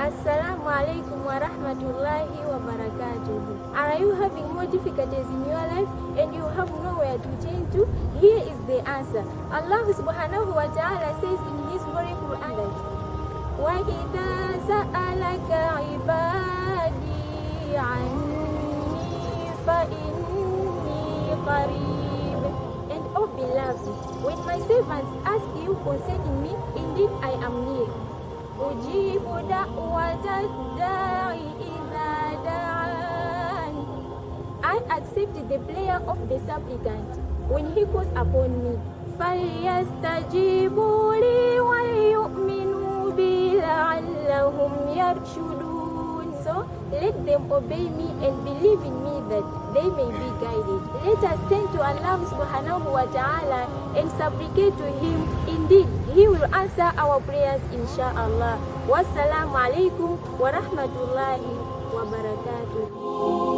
Assalamu alaikum wa rahmatullahi wa barakatuh. Are you having more difficulties in your life and you have nowhere to turn to? Here is the answer. Allah subhanahu wa ta'ala says in his holy Quran that وَإِذَا سَأَلَكَ عِبَادِي عَنِّي فَإِنِّي قَرِيبٌ. And oh beloved, when my servants ask you concerning me, indeed I am near. أُجِيبُ دَعْوَةَ الدَّاعِ إِذَا دَعَانِ. I accept the prayer of the supplicant when he calls upon me. فَلْيَسْتَجِيبُوا لِي وَلْيُؤْمِنُوا بِي لَعَلَّهُمْ يَرْشُدُونَ. So let them obey me and believe in me that they may be guided. Let us turn to Allah subhanahu wa ta'ala and supplicate to him. Indeed, he will answer our prayers inshallah. Wassalamu alaikum wa rahmatullahi wa barakatuh.